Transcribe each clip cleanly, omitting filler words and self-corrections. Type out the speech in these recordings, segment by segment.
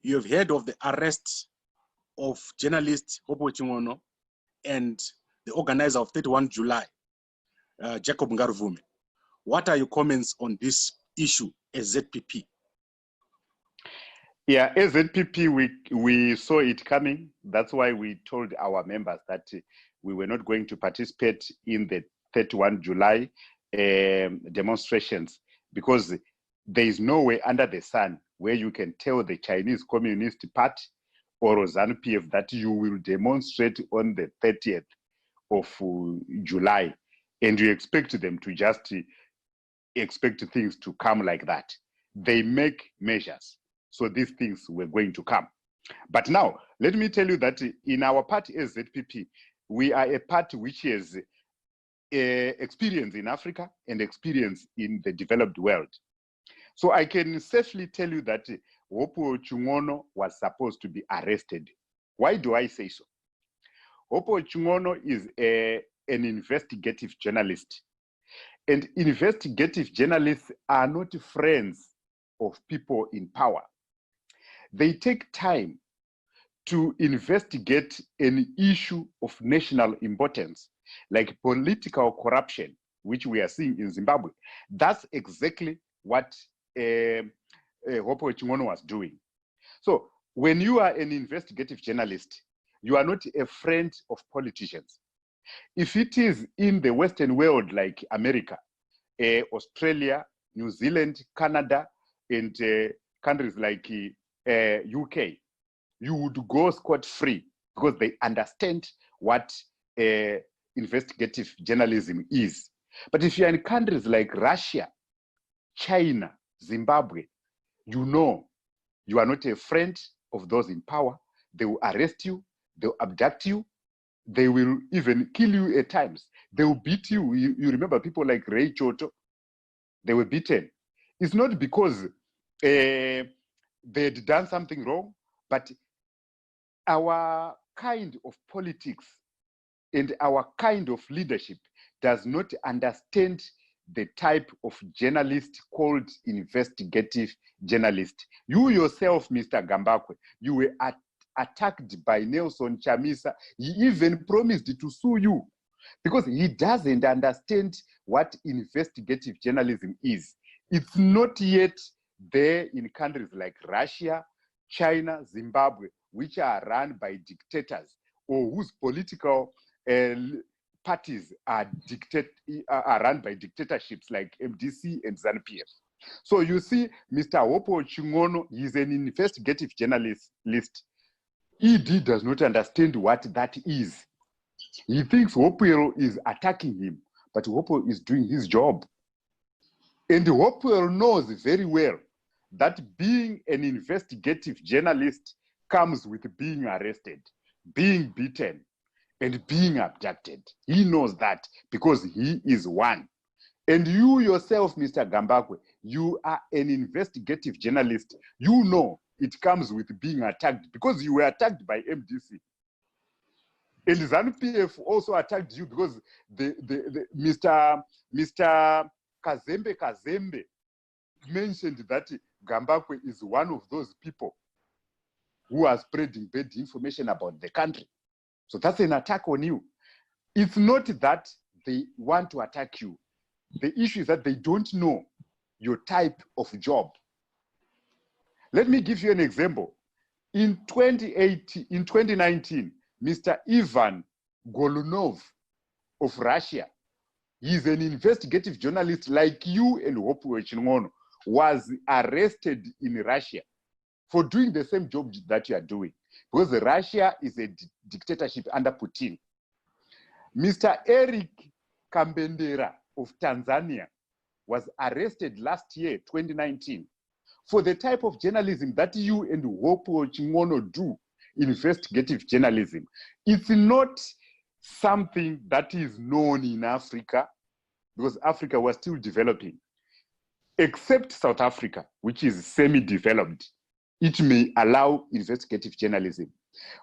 you have heard of the arrest of journalist Hopewell Chingono and the organizer of 31 July, Jacob Ngarivhume. What are your comments on this issue as ZPP? Yeah, as ZPP, we saw it coming. That's why we told our members that we were not going to participate in the 31 July demonstrations, because there is no way under the sun where you can tell the Chinese Communist Party or ZANU-PF that you will demonstrate on the 30th of July, and you expect them to just expect things to come like that. They make measures, so these things were going to come. But now, let me tell you that in our party as ZPP, we are a party which has experience in Africa and experience in the developed world. So I can safely tell you that Hopewell Chingono was supposed to be arrested. Why do I say so? Hopewell Chingono is an investigative journalist. And investigative journalists are not friends of people in power. They take time to investigate an issue of national importance, like political corruption, which we are seeing in Zimbabwe. That's exactly what Hopewell Chingono was doing. So when you are an investigative journalist, you are not a friend of politicians. If it is in the Western world like America, Australia, New Zealand, Canada, and countries like UK, you would go scot-free because they understand what investigative journalism is. But if you're in countries like Russia, China, Zimbabwe, you know you are not a friend of those in power. They will arrest you, they will abduct you, they will even kill you at times. They will beat you. You remember people like Ray Choto, they were beaten. It's not because they had done something wrong, but our kind of politics and our kind of leadership does not understand the type of journalist called investigative journalist. You yourself, Mr. Gambakwe, you were attacked by Nelson Chamisa. He even promised to sue you because he doesn't understand what investigative journalism is. It's not yet there in countries like Russia, China, Zimbabwe, which are run by dictators or whose political parties are run by dictatorships like MDC and ZANU-PF. So you see, Mr. Hopewell Chingono is an investigative journalist. ED does not understand what that is. He thinks Hopewell is attacking him, but Hopewell is doing his job. And Hopewell knows very well that being an investigative journalist comes with being arrested, being beaten, and being abducted. He knows that because he is one. And you yourself, Mr. Gambakwe, you are an investigative journalist. You know it comes with being attacked because you were attacked by MDC. And ZANU-PF also attacked you because Mr. Kazembe mentioned that Gambakwe is one of those people who are spreading bad information about the country. So that's an attack on you. It's not that they want to attack you. The issue is that they don't know your type of job. Let me give you an example. In 2019, Mr. Ivan Golunov of Russia, he's an investigative journalist like you and Hopewell Chingono, was arrested in Russia for doing the same job that you are doing. Because Russia is a dictatorship under Putin. Mr. Eric Kambendera of Tanzania was arrested last year, 2019, for the type of journalism that you and Hopewell Chingono do, investigative journalism. It's not something that is known in Africa, because Africa was still developing, except South Africa, which is semi-developed. It may allow investigative journalism.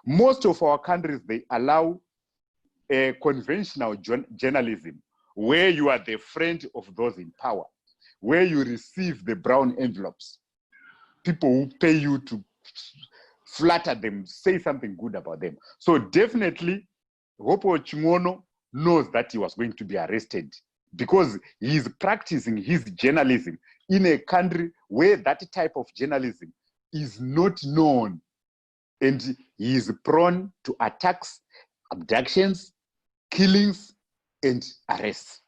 Most of our countries, they allow a conventional journalism where you are the friend of those in power, where you receive the brown envelopes. People who pay you to flatter them, say something good about them. So definitely, Hopewell Chingono knows that he was going to be arrested because he is practicing his journalism in a country where that type of journalism is not known. And he is prone to attacks, abductions, killings, and arrests.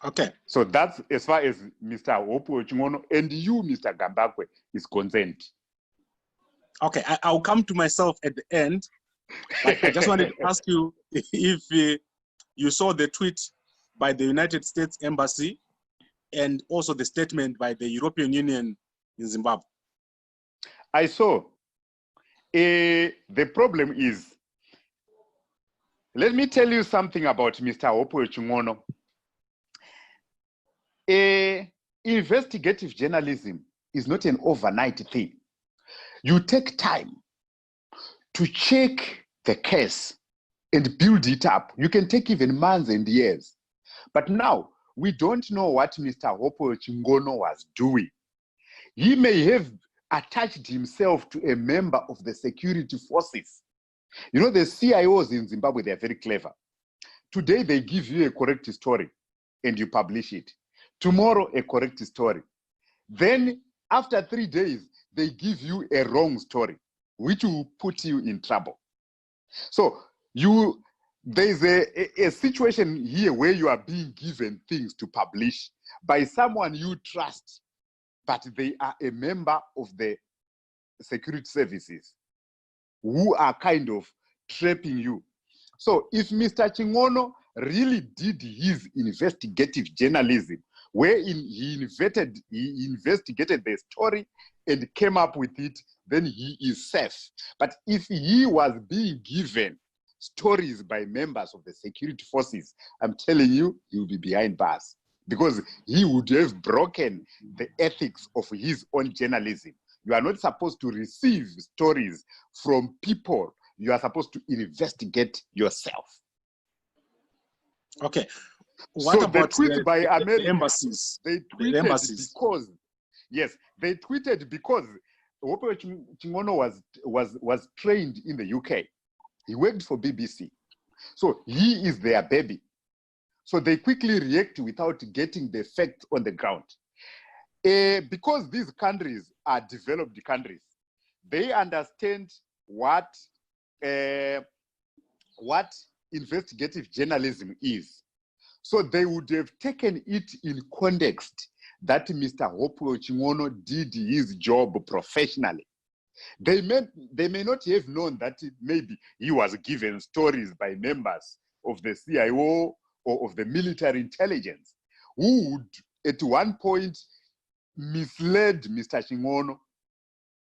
Okay. So that's as far as Mr. Hopewell Chingono and you, Mr. Gambakwe, is concerned. Okay, I'll come to myself at the end, but I just wanted to ask you if you saw the tweet by the United States Embassy and also the statement by the European Union in Zimbabwe. I saw. The problem is, let me tell you something about Mr. Hopewell Chingono. Investigative journalism is not an overnight thing. You take time to check the case and build it up. You can take even months and years. But now, we don't know what Mr. Hopewell Chingono was doing. He may have attached himself to a member of the security forces. You know, the CIOs in Zimbabwe, they are very clever. Today, they give you a correct story and you publish it. Tomorrow, a correct story. Then, after 3 days, they give you a wrong story, which will put you in trouble. So, there's a situation here where you are being given things to publish by someone you trust, but they are a member of the security services who are kind of trapping you. So if Mr. Chingono really did his investigative journalism, wherein he investigated the story and came up with it, then he is safe. But if he was being given stories by members of the security forces, I'm telling you, he will be behind bars because he would have broken the ethics of his own journalism. You are not supposed to receive stories from people. You are supposed to investigate yourself. Okay. What so about the tweet by America, the embassies? They tweeted because, yes, they tweeted because Hopewell Chingono was trained in the UK. He worked for BBC. So he is their baby. So they quickly react without getting the facts on the ground. Because these countries are developed countries, they understand what investigative journalism is. So they would have taken it in context that Mr. Hopewell Chingono did his job professionally. They may not have known that maybe he was given stories by members of the CIO or of the military intelligence who would at one point misled Mr. Chingono.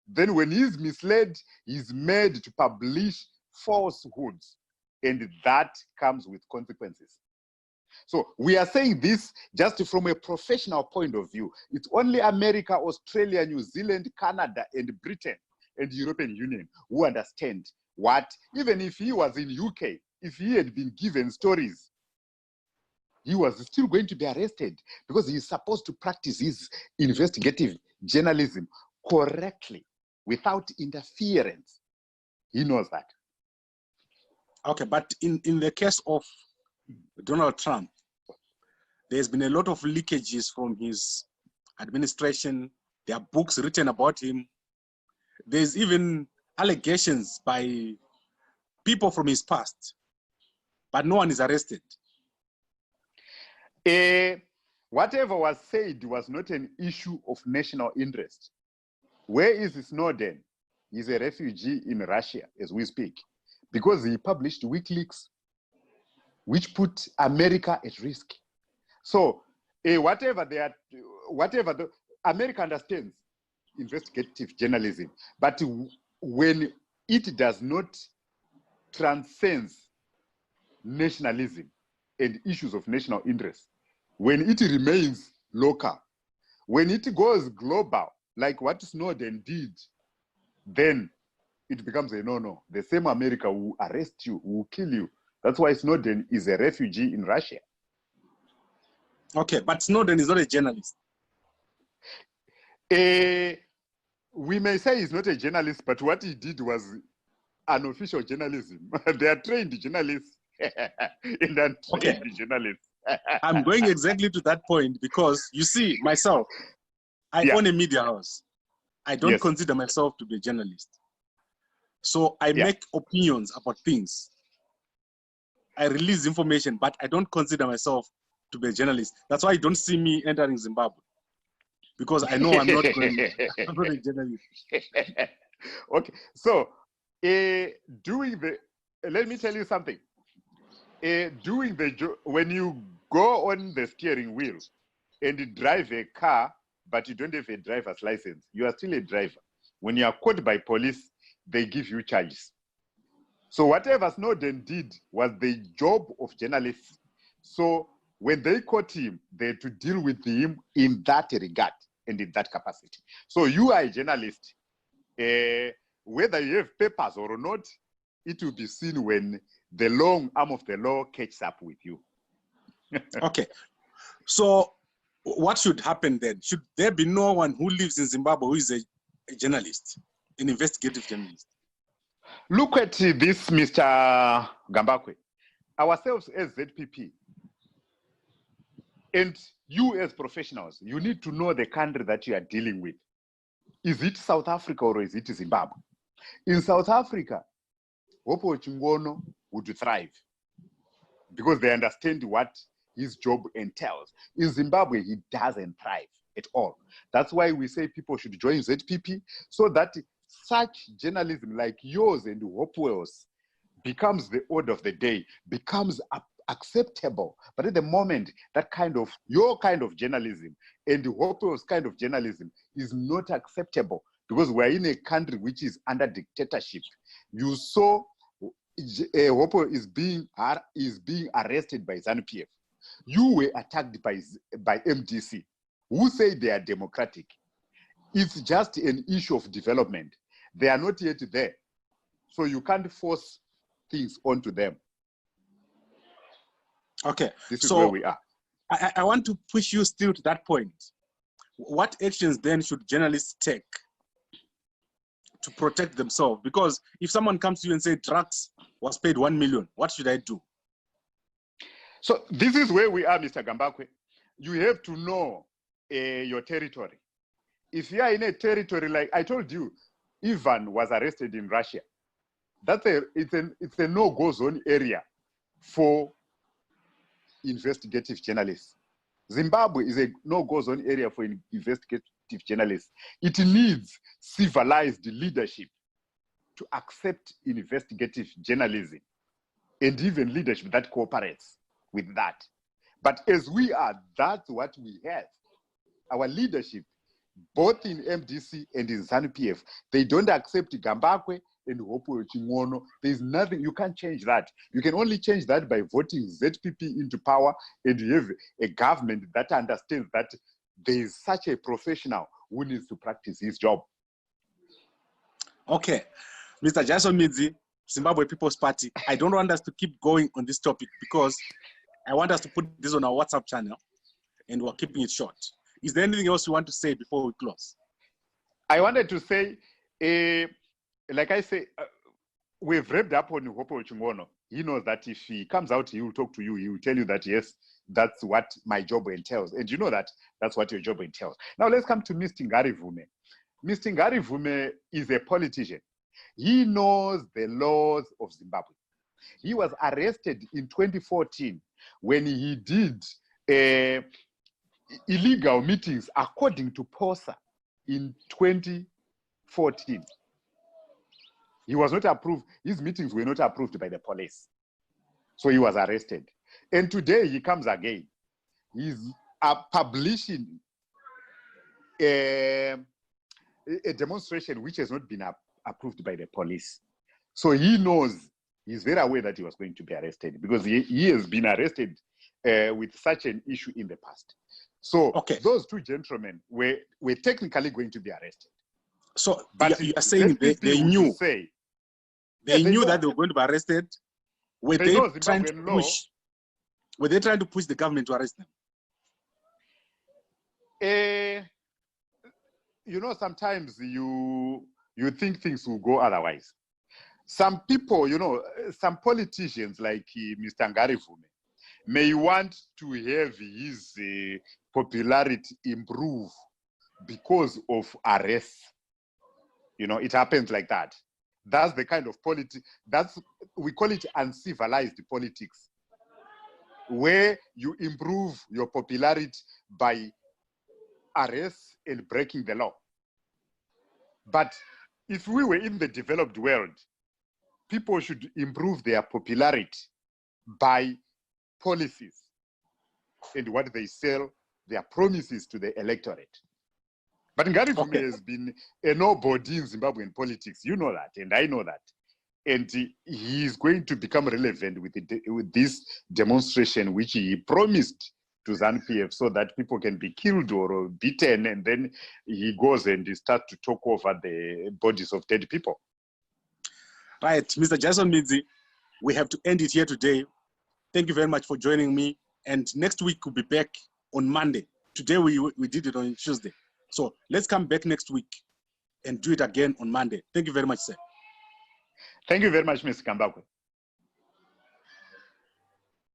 Then when he's misled, he's made to publish falsehoods, and that comes with consequences. So we are saying this just from a professional point of view. It's only America, Australia, New Zealand, Canada, and Britain and the European Union who understand what, even if he was in UK, if he had been given stories, he was still going to be arrested because he's supposed to practice his investigative journalism correctly without interference. He knows that. Okay, but in the case of Donald Trump, there's been a lot of leakages from his administration. There are books written about him. There's even allegations by people from his past, but no one is arrested. Whatever was said was not an issue of national interest. Where is Snowden? He's a refugee in Russia as we speak, because he published WikiLeaks, which put America at risk. So America understands investigative journalism, but when it does not transcend nationalism and issues of national interest, when it remains local, when it goes global, like what Snowden did, then it becomes a no-no. The same America will arrest you, will kill you. That's why Snowden is a refugee in Russia. Okay, but Snowden is not a journalist. We may say he's not a journalist, but what he did was unofficial journalism. They are trained journalists and untrained journalists. I'm going exactly to that point because you see, myself, I own a media house. I don't consider myself to be a journalist. So I make opinions about things. I release information, but I don't consider myself to be a journalist. That's why you don't see me entering Zimbabwe. Because I know I'm not a journalist. Okay, so let me tell you something. When you go on the steering wheel and drive a car, but you don't have a driver's license, you are still a driver. When you are caught by police, they give you charges. So whatever Snowden did was the job of journalists. So when they caught him, they had to deal with him in that regard and in that capacity. So you are a journalist. Whether you have papers or not, it will be seen when the long arm of the law catches up with you. Okay. So what should happen then? Should there be no one who lives in Zimbabwe who is a journalist, an investigative journalist? Look at this, Mr. Gambakwe. Ourselves as ZPP, and you as professionals, you need to know the country that you are dealing with. Is it South Africa or is it Zimbabwe? In South Africa, Hopewell Chingono would thrive because they understand what his job entails. In Zimbabwe, he doesn't thrive at all. That's why we say people should join ZPP so that such journalism like yours and Hopewell's becomes the order of the day, becomes acceptable. But at the moment, your kind of journalism and Hopewell's kind of journalism is not acceptable because we're in a country which is under dictatorship. You saw Hopewell is being arrested by ZANU-PF. You were attacked by MDC, who say they are democratic. It's just an issue of development. They are not yet there. So you can't force things onto them. Okay. This is where we are. I want to push you still to that point. What actions then should journalists take to protect themselves? Because if someone comes to you and says drugs was paid 1 million, what should I do? So this is where we are, Mr. Gambakwe. You have to know your territory. If you are in a territory like I told you, Ivan was arrested in Russia. It's a no-go zone area for investigative journalists. Zimbabwe is a no-go zone area for investigative journalists. It needs civilized leadership to accept investigative journalism and even leadership that cooperates with that. But as we are, that's what we have. Our leadership, both in MDC and in ZANU-PF, they don't accept Gambakwe and Hopewell Chingono. There's nothing, you can't change that. You can only change that by voting ZPP into power, and you have a government that understands that there is such a professional who needs to practice his job. Okay. Mr. Jaison Midzi, Zimbabwe People's Party, I don't want us to keep going on this topic because I want us to put this on our WhatsApp channel and we're keeping it short. Is there anything else you want to say before we close? I wanted to say, like I say, we've wrapped up on Hopewell Chingono. He knows that if he comes out, he will talk to you. He will tell you that, yes, that's what my job entails. And you know that that's what your job entails. Now let's come to Mr. Ngarivhume. Mr. Ngarivhume is a politician. He knows the laws of Zimbabwe. He was arrested in 2014 when he did illegal meetings according to POSA in 2014. He was not approved. His meetings were not approved by the police. So he was arrested. And today he comes again. He's publishing a demonstration which has not been approved by the police. So he knows, he's very aware that he was going to be arrested because he has been arrested with such an issue in the past. So those two gentlemen were technically going to be arrested. So but you are saying they knew. They knew that they were going to be arrested. Were they trying to push? Were they trying to push the government to arrest them? you know, sometimes you think things will go otherwise. Some people, you know, some politicians like Mr. Ngarivhume may want to have his popularity improve because of arrests. You know, it happens like that. That's the kind of politics, we call it uncivilized politics, where you improve your popularity by arrests and breaking the law. But if we were in the developed world, people should improve their popularity by policies and what they sell, their promises to the electorate. But Ngarivhume has been a nobody in Zimbabwean politics. You know that, and I know that. And he is going to become relevant with this demonstration, which he promised to ZANU-PF, so that people can be killed or beaten, and then he goes and he starts to talk over the bodies of dead people. Right, Mr. Jaison Midzi, we have to end it here today. Thank you very much for joining me. And next week we'll be back on Monday. Today we did it on Tuesday. So let's come back next week and do it again on Monday. Thank you very much, sir. Thank you very much, Mr. Kambakwe.